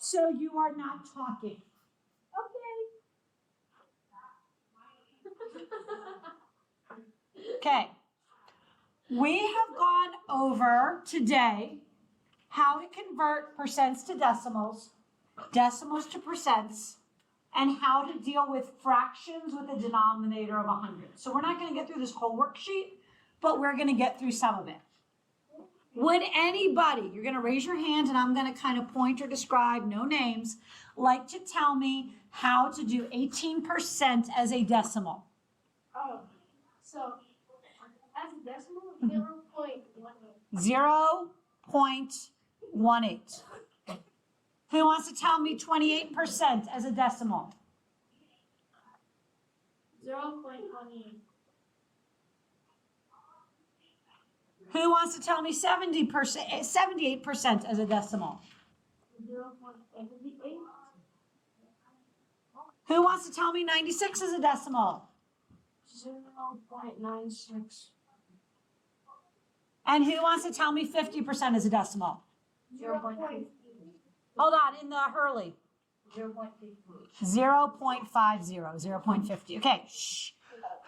So you are not talking. Okay. We have gone over today how to convert percents to decimals, decimals to percents, and how to deal with fractions with a denominator of 100. So we're not going to get through this whole worksheet, but we're going to get through some of it. Would anybody, you're going to raise your hand and I'm going to kind of point or describe, no names, like to tell me how to do 18% as a decimal? Oh, so as a decimal, 0.18. 0.18. Who wants to tell me 28% as a decimal? 0.28. Who wants to tell me 78% as a decimal? 0.78. Who wants to tell me 96 as a decimal? 0.96. And who wants to tell me 50% as a decimal? 0.50. Hold on, in the Hurley. 0.50. 0.50. Okay, shh.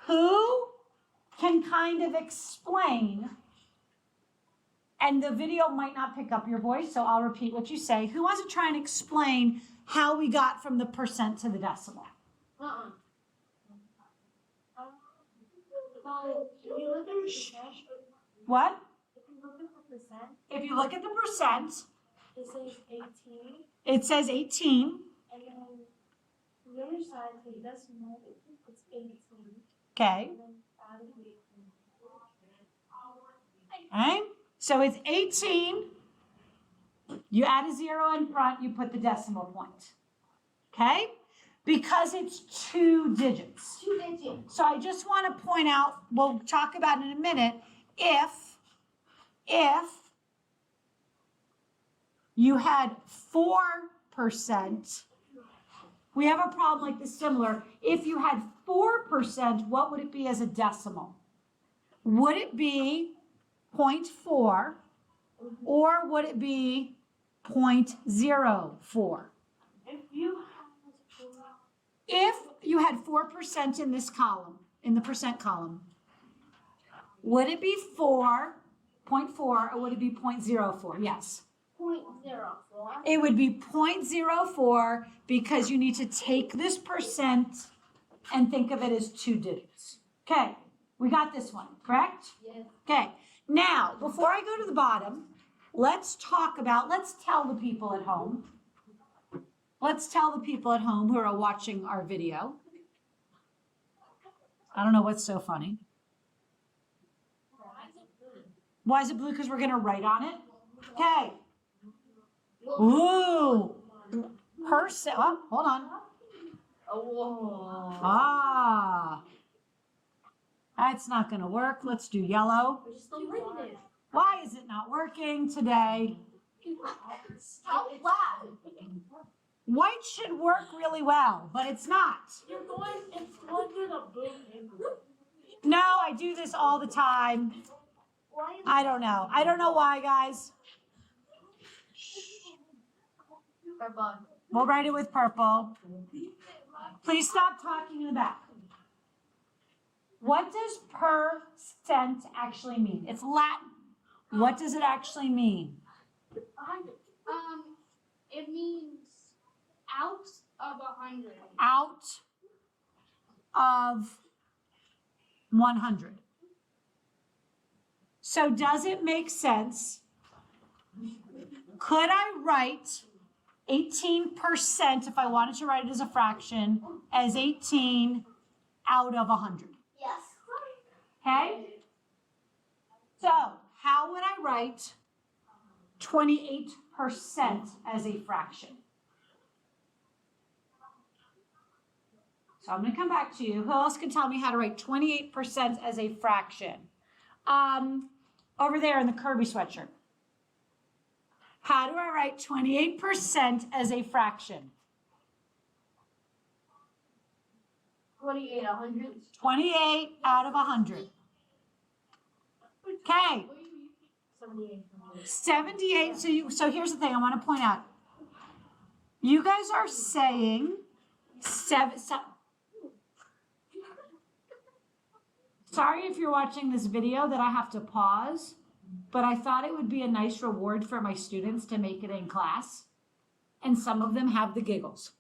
Who can kind of explain, and the video might not pick up your voice, so I'll repeat what you say. Who wants to try and explain how we got from the percent to the decimal? So if you look at the percent, What? if you look at the percent, If you look at the percent, it says 18, it says 18. and then the other side, the decimal, it's 18. Okay. And then add 18. Right? So it's 18. You add a 0 in front, you put the decimal point. Okay? Because it's 2 digits. 2 digits. So I just want to point out, we'll talk about it in a minute, if you had 4%, we have a problem like this similar. If you had 4%, what would it be as a decimal? Would it be 0.4 or would it be 0.04? If you had 4% in this column, in the percent column, would it be 4.4 or would it be 0.04? Yes. 0.04. It would be 0.04 because you need to take this percent and think of it as 2 digits. Okay, we got this one, correct? Yes. Okay, now, before I go to the bottom, let's tell the people at home. Let's tell the people at home who are watching our video. I don't know what's so funny. Why is it blue? Because we're going to write on it. Okay. Ooh. Percent. Oh, hold on. Oh. Ah. That's not going to work. Let's do yellow. Why is it not working today? White should work really well, but it's not. It's going through the blue. No, I do this all the time. I don't know. I don't know why, guys. We'll write it with purple. Please stop talking in the back. What does percent actually mean? It's Latin. What does it actually mean? It means out of 100. Out of 100. So does it make sense? Could I write 18% if I wanted to write it as a fraction as 18 out of 100? Yes. Okay? So how would I write 28% as a fraction? So I'm going to come back to you. Who else can tell me how to write 28% as a fraction? Over there in the Kirby sweatshirt. How do I write 28% as a fraction? 28 100. 28 out of 100. Okay. 78. 78. So here's the thing I want to point out. You guys are saying sorry if you're watching this video that I have to pause, but I thought it would be a nice reward for my students to make it in class. And some of them have the giggles.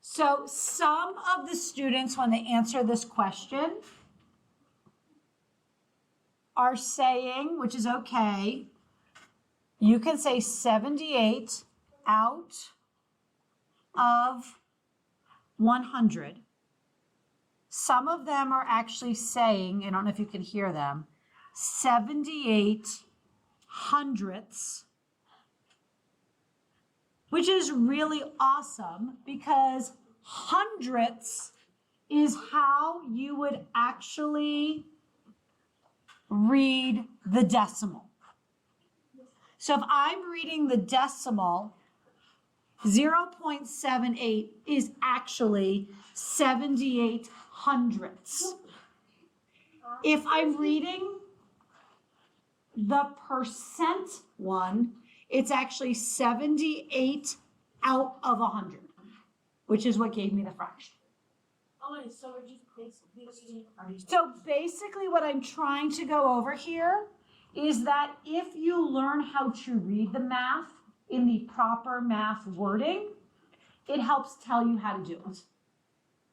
So some of the students, when they answer this question, are saying, which is okay, you can say 78 out of 100. Some of them are actually saying, I don't know if you can hear them, 78 hundredths, which is really awesome because hundredths is how you would actually read the decimal. So if I'm reading the decimal, 0.78 is actually 78 hundredths. If I'm reading the percent one, it's actually 78 out of 100, which is what gave me the fraction. Oh, wait, so we're just basically. So basically what I'm trying to go over here is that if you learn how to read the math in the proper math wording, it helps tell you how to do it.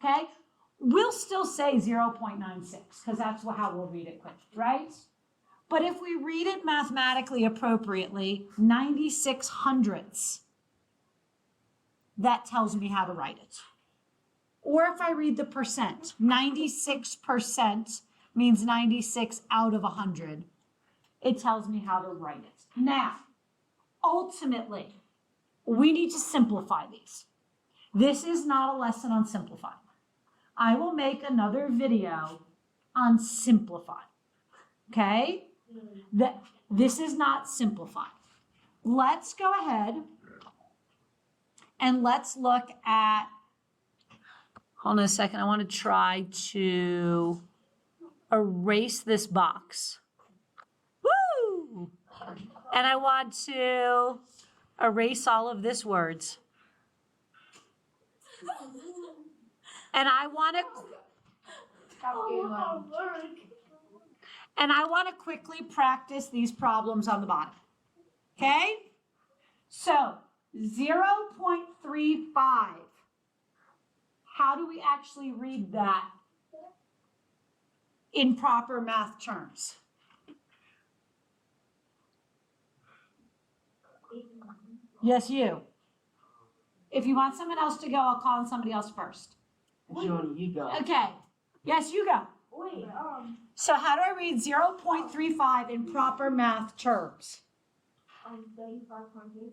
Okay? We'll still say 0.96 because that's how we'll read it quick, right? But if we read it mathematically appropriately, 96 hundredths, that tells me how to write it. Or if I read the percent, 96% means 96 out of 100. It tells me how to write it. Now, ultimately, we need to simplify these. This is not a lesson on simplifying. I will make another video on simplifying. Okay? This is not simplifying. Let's go ahead and let's look at, hold on a second, I want to try to erase this box. Woo! And I want to erase all of this words. And I want to quickly practice these problems on the bottom. Okay? So 0.35. How do we actually read that in proper math terms? Yes, you. If you want someone else to go, I'll call on somebody else first. Jody, you go. Okay. Yes, you go. Wait, So how do I read 0.35 in proper math terms? 3,500.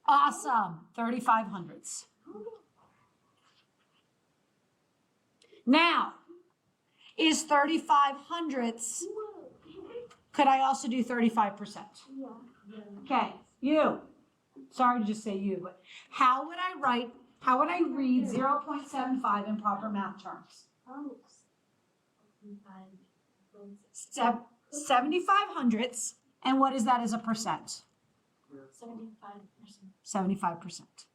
Awesome. 35 hundredths. Now, is 35 hundredths, could I also do 35%? Yeah. Okay, you. Sorry to just say you, but how would I read 0.75 in proper math terms? 75 hundredths, and what is that as a percent? 75%. 75%.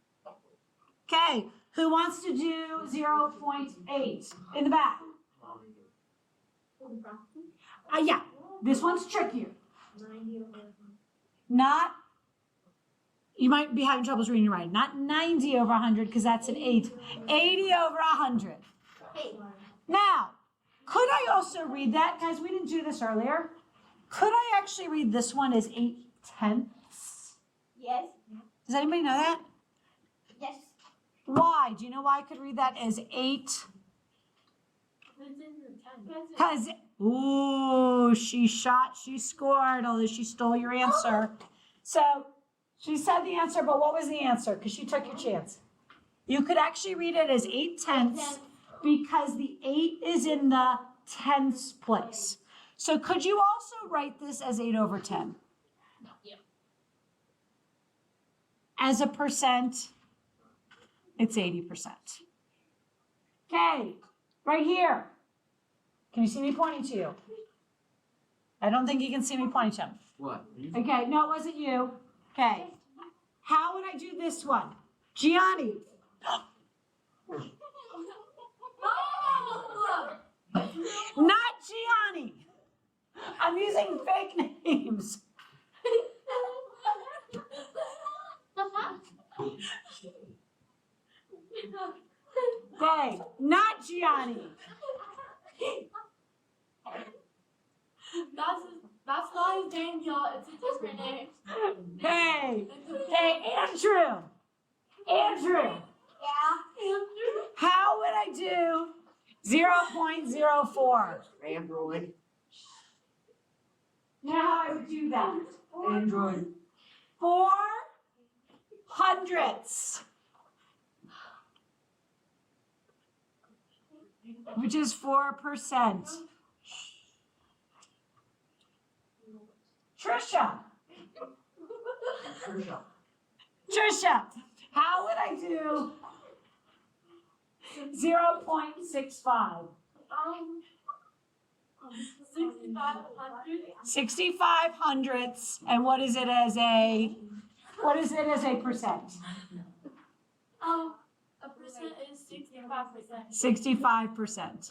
Okay, who wants to do 0.8 in the back? Yeah, this one's trickier. 90 over. Not, you might be having troubles reading your writing. Not 90 over 100 because that's an 8. 80 over 100. Now, could I also read that? Guys, we didn't do this earlier. Could I actually read this one as 8/10? Yes. Does anybody know that? Yes. Why? Do you know why I could read that as 8? It's in the 10. Because, ooh, she scored, although she stole your answer. So, she said the answer, but what was the answer? Because she took your chance. You could actually read it as 8/10 because the 8 is in the tenths place. So could you also write this as 8 over 10? Yeah. As a percent, it's 80%. Okay, right here. Can you see me pointing to you? I don't think you can see me pointing to him. What? Okay, no, it wasn't you. Okay. How would I do this one? Gianni. Not Gianni. I'm using fake names. Hey, not Gianni. That's not his name, y'all. It's a different name. Hey, Andrew. Andrew. Yeah. How would I do 0.04? Android. Now I would do that. Android. 4 hundredths, which is 4%. Trisha, how would I do 0.65? 6,500. 65 hundredths, and what is it as a percent? A percent is 65%. 65%.